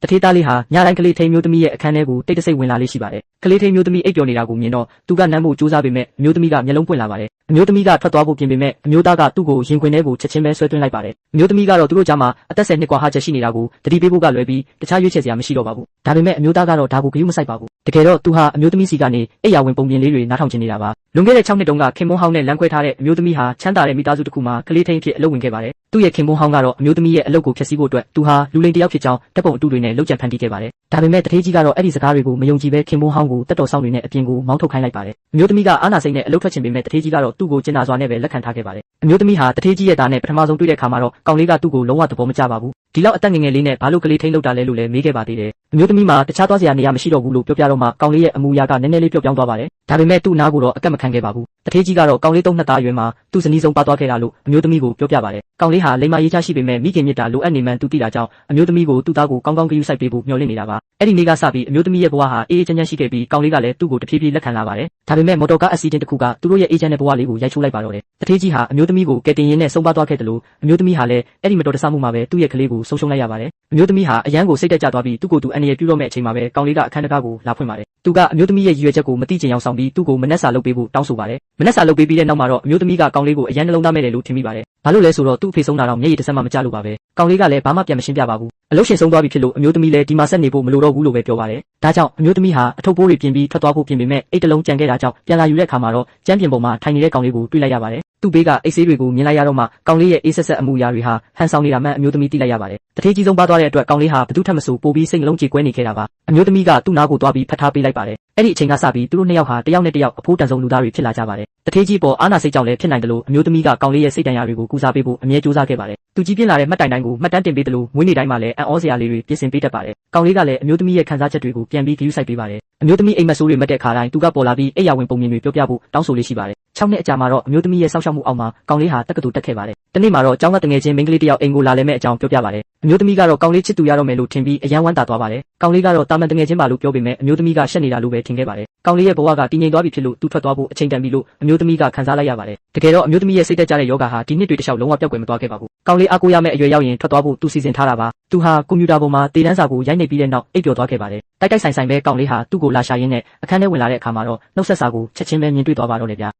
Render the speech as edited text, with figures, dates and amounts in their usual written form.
တထေးသားလေးဟာညတိုင်းကလေးထိန်မျိုးသမီးရဲ့အခန်းထဲကိုတိတ်တဆိတ်ဝင်လာလေးရှိပါတယ်ကလေးထိန်မျိုးသမီးအိပ်ပျော်နေတာကိုမြင်တော့သူကနမ်းဖို့ကြိုးစားပေမဲ့အမျိုးသမီးကမျက်လုံးပွင့်လာပါတယ်အမျိုးသမီးကထွက်သွားဖို့ပြင်ပေမဲ့အမျိုးသားကသူ့ကိုရင်ခွင်ထဲကိုချက်ချင်းပဲဆွဲသွင်းလိုက်ပါတယ်အမျိုးသမီးကတော့သူတို့ကြားမှာအသက်10နှစ်กว่าဟာချက်ရှိနေတာကိုတတိပေးဖို့ကလွယ်ပြီးတခြားရွေးချယ်စရာမရှိတော့ပါဘူးဒါပေမဲ့အမျိုးသားကတော့ဒါကိုဂရုမစိုက်ပါဘူးတကယ်တော့သူဟာအမျိုးသမီးစီကနေအိပ်ယာဝင်ပုံပြင်လေးတွေနားထောင်ချင်နေတာပါလွန်ခဲ့တဲ့6နှစ်တုန်းကခင်မွန်းဟောင်းနဲ့လမ်းခွဲထားတဲ့အမျိုးသမီးဟာချမ်းသာတဲ့မိသားစုတစ်ခုမှာကလေးထိန်ဖြစ်အလုပ်ဝင်ခဲ့ပါတယ်သူ့ရဲ့ခင်မွန်းဟောင်းကတော့အမျိုးသမီးရဲ့အလုပ်ကိုဖျက်ဆီးဖို့အတွက်သူဟာလူလိမ်တယောက်ဖြစ်ကြောင်းတပ်ပုံအတုတွေနဲ့လုပ်ကြံဖန်တီးခဲ့ပါတယ်ဒါပေမဲ့တထေးကြီးကတော့အဲ့ဒီစကားတွေကိုမယုံကြည်ပဲခင်မွန်းဟောင်းကိုတက်တော်ဆောင်တွေနဲ့အပြင်ကိုမောင်းထုတ်ခိုင်းလိုက်ပါတယ်အမျိုးသမီးကအာနာစိတ်နဲ့အလုပ်ထွက်ချင်ပေမဲ့တထေးကြီးကတော့သူ့ကိုကျင်နာစွာနဲ့ပဲလက်ခံထားခဲ့ပါတယ်အမျိုးသမီးဟာတထေးကြီးရဲ့သားနဲ့ပထမဆုံးတွေ့တဲ့ခါမှာတော့ကောင်လေးကသူ့ကိုလုံးဝသဘောမကျပါဘူးဒီလောက်အသက်ငယ်ငယ်လေးနဲ့ဘာလို့ကလေးထိန်လောက်တာလဲလို့လည်းမေးခဲ့ပါသေးတယ်အမျိုးသမီးမှာတခြားသွားစရာနေရာမရှိတော့ဘူးလို့ပြောပြတော့မှကောင်လေးရဲ့အမူအရာကနည်းနည်းလေးပျော့ပြောင်းသွားပါတယ်ဒါပေမဲ့သူ့နားကိုတော့အကက်မခံခဲ့ပါဘူးတထေးကြီးကတော့ကောင်လေး3နှစ်သားအရွယ်မှာသူ့ဇနီးဆုံးပါသွားခဲ့တာလို့အမျိုးသမီးကိုပြောပြပါတယ်ကောင်လေးဟာလိမ္မာရေးချရှိပေမဲ့မိခင်မြတ်တာလိုအပ်နေမှန်းသူသိတာကြောင့်အမျိုးသမီးကိုသူ့သားကိုကောင်းကောင်းဂရုစိုက်ပေးဖို့မျှော်လင့်နေတာပါအဲ့ဒီနေ့ကစပြီးအမျိုးသမီးရဲ့ဘဝဟာအေးအေးချမ်းချမ်းရှိခဲ့ပြီးကောင်လေးကလည်းသူ့ကိုတဖြည်းဖြည်းလက်ခံလာပါတယ်ဒါပေမဲ့မော်တော်ကားအက်ဆီဒင့်တစ်ခုကသူတို့ရဲ့အေးချမ်းတဲ့ဘဝလေးကိုရိုက်ချိုးလိုက်ပါတော့တယ်တထေးကြီးဟာအမျိုးသမီးကိုကယ်တင်ရင်းနဲ့ဆုံးပါသွားခဲ့တယ်လို့အမျိုးသမီးဟာလည်းအဲ့ဒီမတော်တဆမှုမှာပဲသူ့ရဲ့ကလေးကိုဆုံးရှုံးလိုက်ရပါတယ်အမျိုးသမီးဟာအရန်ကိုစိတ်တက်ကြသွားပြီးသူ့ကိုယ်သူအန္တရာယ်ပြုတော့မဲ့အချိန်မှာပဲကောင်လေးကအခန်းတကားကိုလာဖွင့်ပါတယ်သူကအမျိုးသမီးရဲ့ရည်ရွယ်ချက်ကိုမသိချင်အောင်ဆောင်ပြီးသူ့ကိုမနှက်စာလုပ်ပေးဖို့တောင်းဆိုပါတယ်မနှက်စာလုပ်ပေးပြီးတဲ့နောက်မှာတော့အမျိုးသမီးကကောင်လေးကိုအရန်နှလုံးသားမဲ့တယ်လို့ထင်မိပါတယ်ဘာလို့လဲဆိုတော့သူ့အဖေဆုံးတာတော့မျက်ရည်တစ်စက်မှမကျလို့ပါပဲကောင်လေးကလည်းဘာမှပြန်မရှင်းပြပါဘူးအလုပ်ရှင်ဆုံးသွားပြီဖြစ်လို့အမျိုးသမီးလည်းဒီမှာဆက်နေဖို့မလိုတော့ဘူးလို့ပဲပြောပါတယ်ဒါကြောင့်အမျိုးသမီးဟာအထုပ်ပိုးတွေပြင်ပြီးထွက်သွားဖို့ပြင်ပေမဲ့အိတ်တလုံးကြံခဲ့တာကြောင့်ပြန်လာယူတဲ့အခါမှာတော့ကျမ်းပြင်ပေါ်မှာထိုင်နေတဲ့ကောင်လေးကိုတွေ့လိုက်ရပါတယ်သူ့ဘေးကအိတ်ဆေးတွေကိုမြင်လိုက်ရတော့မှကောင်လေးရဲ့အေးဆက်ဆက်အမူအရာတွေဟာဟန်ဆောင်နေတာမှန်အမျိုးသမီးသိလိုက်ရပါတယ်တထေးကြီးဆုံးပါသွားတဲ့အတွက်ကောင်လေးဟာဘသူထက်မဆိုပိုပြီးစိတ်နှလုံးကြေကွဲနေခဲ့တာပါအမျိုးသမီးကသူ့နားကိုသွားပြီးဖတ်ထားပေးလိုက်ပါတယ်အဲ့ဒီအချိန်ကစပြီးသူတို့နှစ်ယောက်ဟာတယောက်နဲ့တယောက်အဖိုးတန်ဆုံးလူသားတွေဖြစ်လာကြပါတယ်တထေးကြီးပေါ်အာနာစိတ်ကြောင့်လည်းဖြစ်နိုင်တယ်လို့အမျိုးသမီးကကောင်လေးရဲ့စိတ်တန်ရာတွေကိုကူစားပေးဖို့အမြဲကြိုးစားခဲ့ပါတယ်သူကြီးပြင်းလာတဲ့မှတ်တိုင်တိုင်းကိုမှတ်တမ်းတင်ပေးတယ်လို့မွေးနေ့တိုင်းမှာလည်းအံ့ဩစရာလေးတွေပြင်ဆင်ပေးတတ်ပါတယ်ကောင်လေးကလည်းအမျိုးသမီးရဲ့ခံစားချက်တွေကိုပြန်ပြီးဂရုစိုက်ပေးပါတယ်အမျိုးသမီးအိမ်မက်ဆိုးတွေမတ်တဲ့ခါတိုင်းသူကပေါ်လာပြီးအိယာဝင်ပုံမြင်တွေပြောပြဖို့တောင်းဆိုလေးရှိပါတယ်6နှစ်အကြာမှာတော့အမျိုးသမီးရဲ့စောင့်ရှောက်မှုအောက်မှာကောင်လေးဟာတက္ကသိုလ်တက်ခဲ့ပါတယ်တနေ့မှာတော့ကျောင်းကတငယ်ချင်းမိန်းကလေးတစ်ယောက်အိမ်ကိုလာလဲမဲ့အကြောင်းပြောပြပါတယ်အမျိုးသမီးကတော့ကောင်လေးချစ်သူရတော့မယ်လို့ထင်ပြီးအယမ်းဝမ်းသာသွားပါတယ်ကောင်လေးကတော့တာမန်တငယ်ချင်းပါလို့ပြောပေမဲ့အမျိုးသမီးကရှက်နေတာလို့ပဲထင်ခဲ့ပါတယ်ကောင်လေးရဲ့ဘဝကတည်ငြိမ်သွားပြီဖြစ်လို့သူထွက်သွားဖို့အချိန်တန်ပြီလို့အမျိုးသမီးကခံစားလိုက်ရပါတယ်တကယ်တော့အမျိုးသမီးရဲ့စိတ်တက်ကြတဲ့ယောဂါဟာဒီနှစ်တွေတစ်လျှောက်လုံးဝပျောက်ကွယ်မသွားခဲ့ပါဘူးကောင်လေးအားကိုးရမယ့်အရွယ်ရောက်ရင်ထွက်သွားဖို့သူစီစဉ်ထားတာပါသူဟာကွန်ပျူတာပေါ်မှာတေးတန်းစာကိုရိုက်နှိပ်ပြီးတဲ့နောက်အိပ်ပျော်သွားခဲ့ပါတယ်တိုက်ဆိုင်ပဲကောင်လေးဟာသူ့ကိုလာရှာရင်းနဲ့အခန်းထဲဝင်လာတဲ့အခါမှာတော့နှုတ်ဆက်စာကိုချက်ချင်းပဲမြင်တွေ့သွားပါတော့လေဗျာ